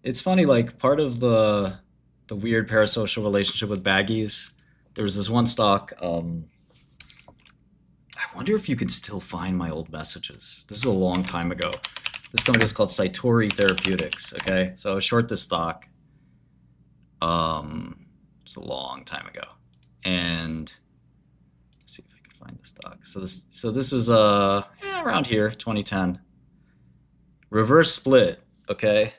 It's funny, like part of the weird parasocial relationship with baggies. There was this one stock. I wonder if you could still find my old messages. This is a long time ago. This company was called Cytori Therapeutics. Okay, so I was short this stock. It's a long time ago, and let's see if I can find the stock. So this was around here, 2010. Reverse split. Okay,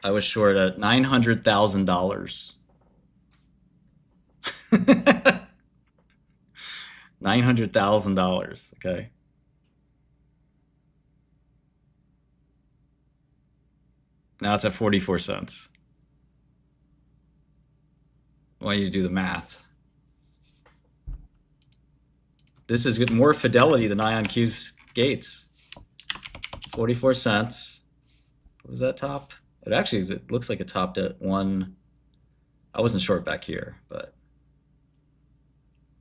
I was short at $900,000. $900,000. Okay. Now it's at 44 cents. Why don't you do the math? This is more fidelity than IonQ's gates. 44 cents. What was that top? It looks like it topped at one. I wasn't short back here, but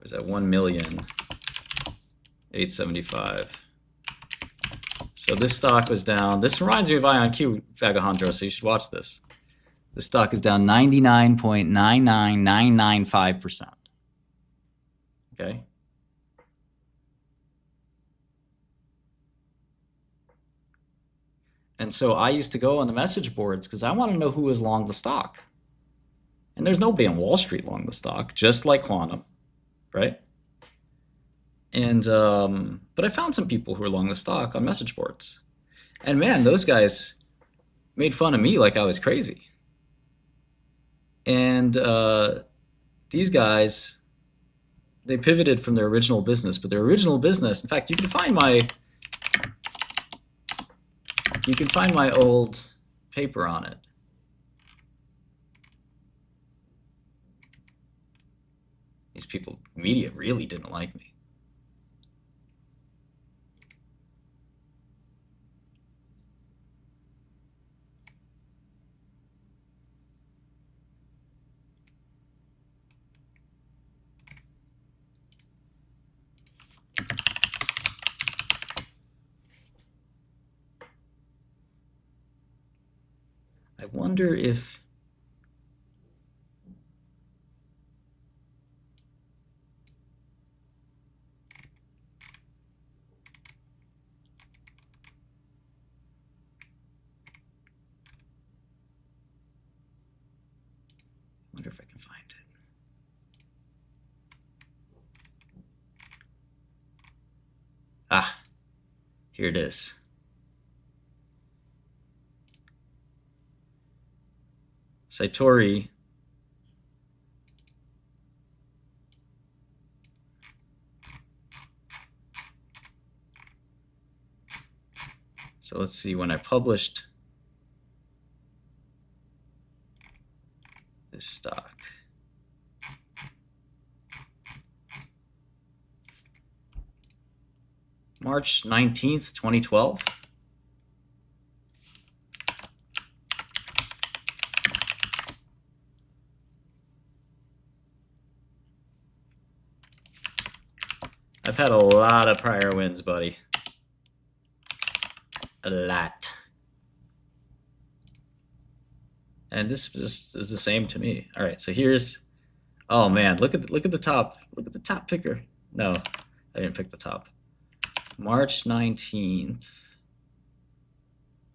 it was at 1,875,000. So this stock was down. This reminds me of IonQ, Vagajandro, so you should watch this. The stock is down 99.99995%. Okay. And so I used to go on the message boards because I want to know who was long the stock. And there's nobody on Wall Street long the stock, just like Quantum, right? And but I found some people who were long the stock on message boards. And man, those guys made fun of me like I was crazy. And these guys, they pivoted from their original business, but their original business, in fact, you can find my old paper on it. These people, media really didn't like me. I wonder if I can find it. Ah, here it is. Cytori. So let's see, when I published this stock. March 19th, 2012. I've had a lot of prior wins, buddy. A lot. And this just is the same to me. All right, so here's, oh man, look at the top. Look at the top picker. No, I didn't pick the top. March 19th,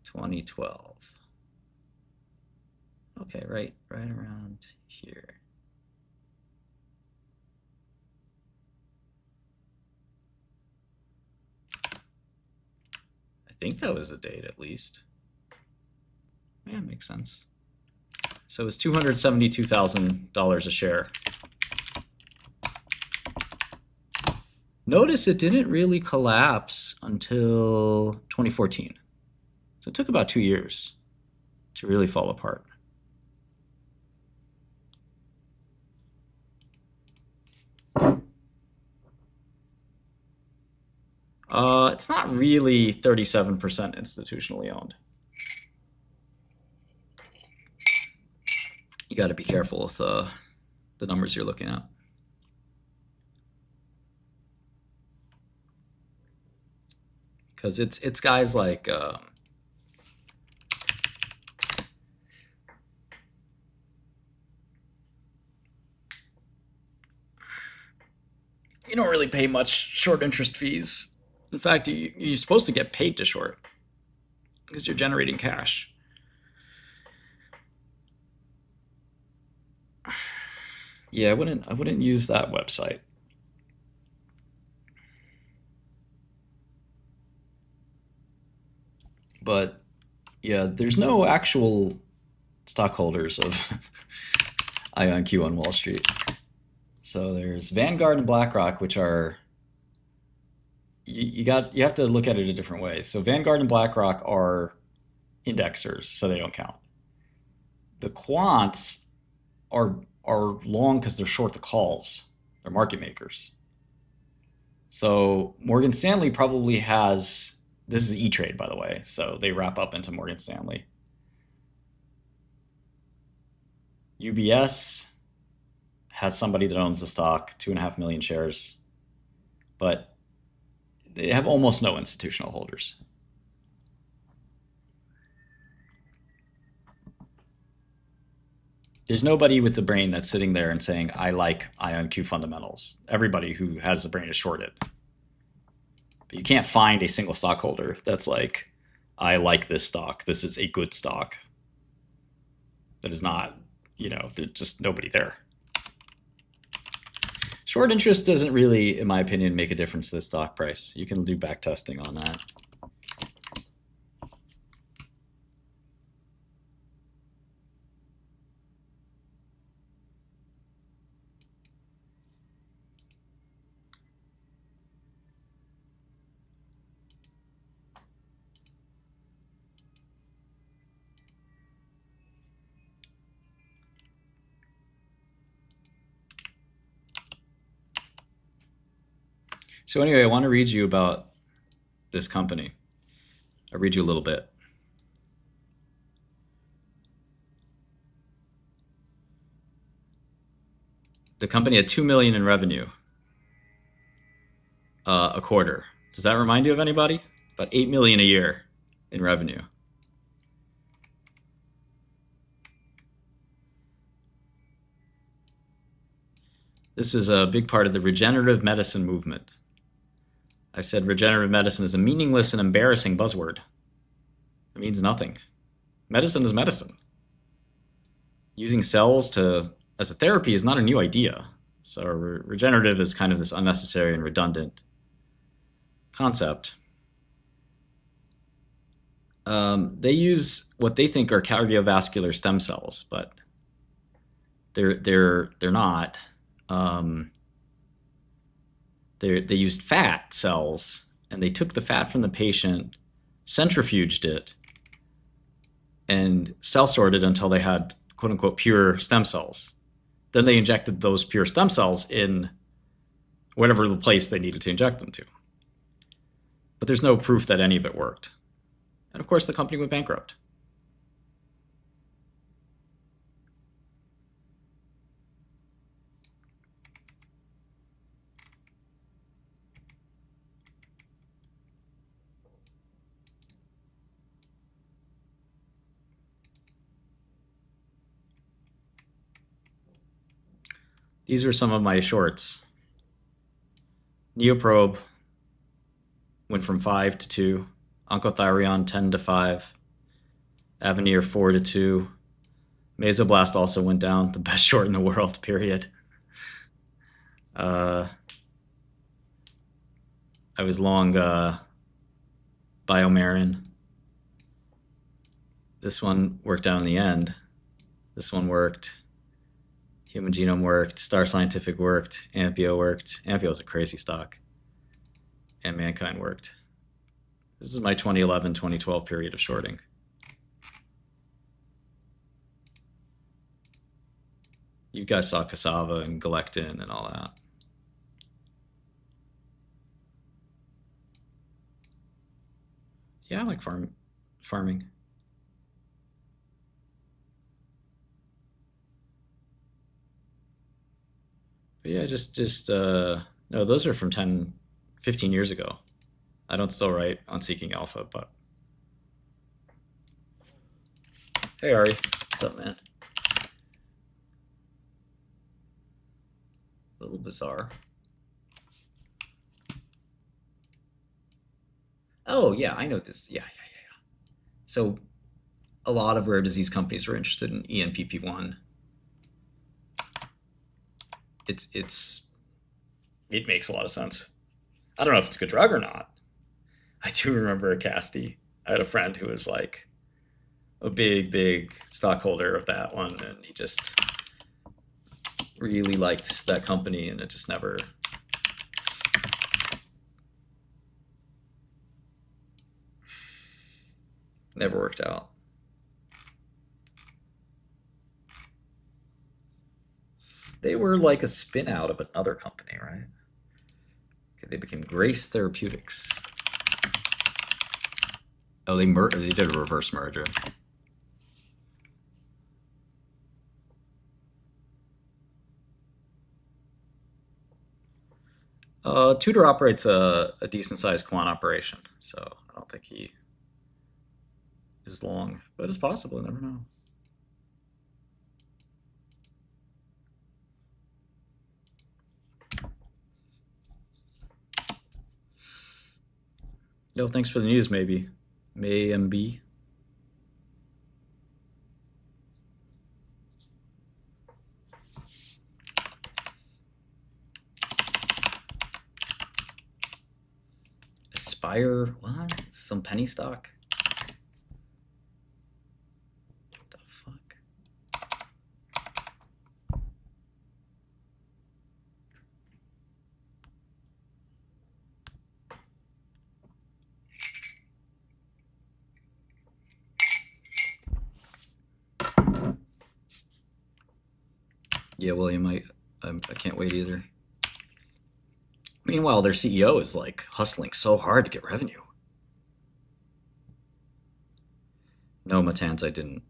2012. Okay, right around here. I think that was the date at least. Yeah, makes sense. So it was $272,000 a share. Notice it didn't really collapse until 2014. So it took about 2 years to really fall apart. It's not really 37% institutionally owned. You got to be careful with the numbers you're looking at. Because it's guys like You don't really pay much short interest fees. In fact, you're supposed to get paid to short because you're generating cash. Yeah, I wouldn't use that website. But yeah, there's no actual stockholders of IonQ on Wall Street. So there's Vanguard and BlackRock, which are you have to look at it a different way. So Vanguard and BlackRock are indexers, so they don't count. The quants are long because they're short the calls. They're market makers. So Morgan Stanley probably has, this is E-Trade, by the way, so they wrap up into Morgan Stanley. UBS has somebody that owns the stock, 2.5 million shares, but they have almost no institutional holders. There's nobody with the brain that's sitting there and saying, I like IonQ fundamentals. Everybody who has the brain is shorted. But you can't find a single stockholder that's like, I like this stock. This is a good stock. That is not, there's just nobody there. Short interest doesn't really, in my opinion, make a difference to the stock price. You can do back testing on that. So anyway, I want to read you about this company. I'll read you a little bit. The company had $2 million in revenue a quarter. Does that remind you of anybody? About $8 million a year in revenue. This is a big part of the regenerative medicine movement. I said regenerative medicine is a meaningless and embarrassing buzzword. It means nothing. Medicine is medicine. Using cells as a therapy is not a new idea. So regenerative is kind of this unnecessary and redundant concept. They use what they think are cardiovascular stem cells, but they're not. They used fat cells, and they took the fat from the patient, centrifuged it, and cell sorted until they had quote unquote pure stem cells. Then they injected those pure stem cells in whatever the place they needed to inject them to. But there's no proof that any of it worked. And of course, the company went bankrupt. These are some of my shorts. Neoprobe went from 5 to 2. Oncothyreon 10 to 5. Avenir 4 to 2. Mesoblast also went down, the best short in the world, period. I was long Biomarin. This one worked out in the end. This one worked. Human Genome worked. Star Scientific worked. Ampio worked. Ampio is a crazy stock. And Mankind worked. This is my 2011-2012 period of shorting. You guys saw Cassava and Galectin and all that. Yeah, I like farming. But yeah, no, those are from 10, 15 years ago. I don't still write on Seeking Alpha, but. Hey, Ari. What's up, man? A little bizarre. Oh yeah, I know this. Yeah, yeah, yeah. So a lot of rare disease companies are interested in ENPP1. It's it makes a lot of sense. I don't know if it's a good drug or not. I do remember a Casti. I had a friend who was like a big stockholder of that one, and he just really liked that company, and it just never worked out. They were like a spin out of another company, right? Okay, they became Grace Therapeutics. Oh, they did a reverse merger. Tudor operates a decent sized quant operation, so I don't think he is long, but it's possible. You never know. Yo, thanks for the news, maybe. May MB. Aspire, what? Some penny stock? What the fuck? Yeah, William, I can't wait either. Meanwhile, their CEO is like hustling so hard to get revenue. No, Matans, I didn't.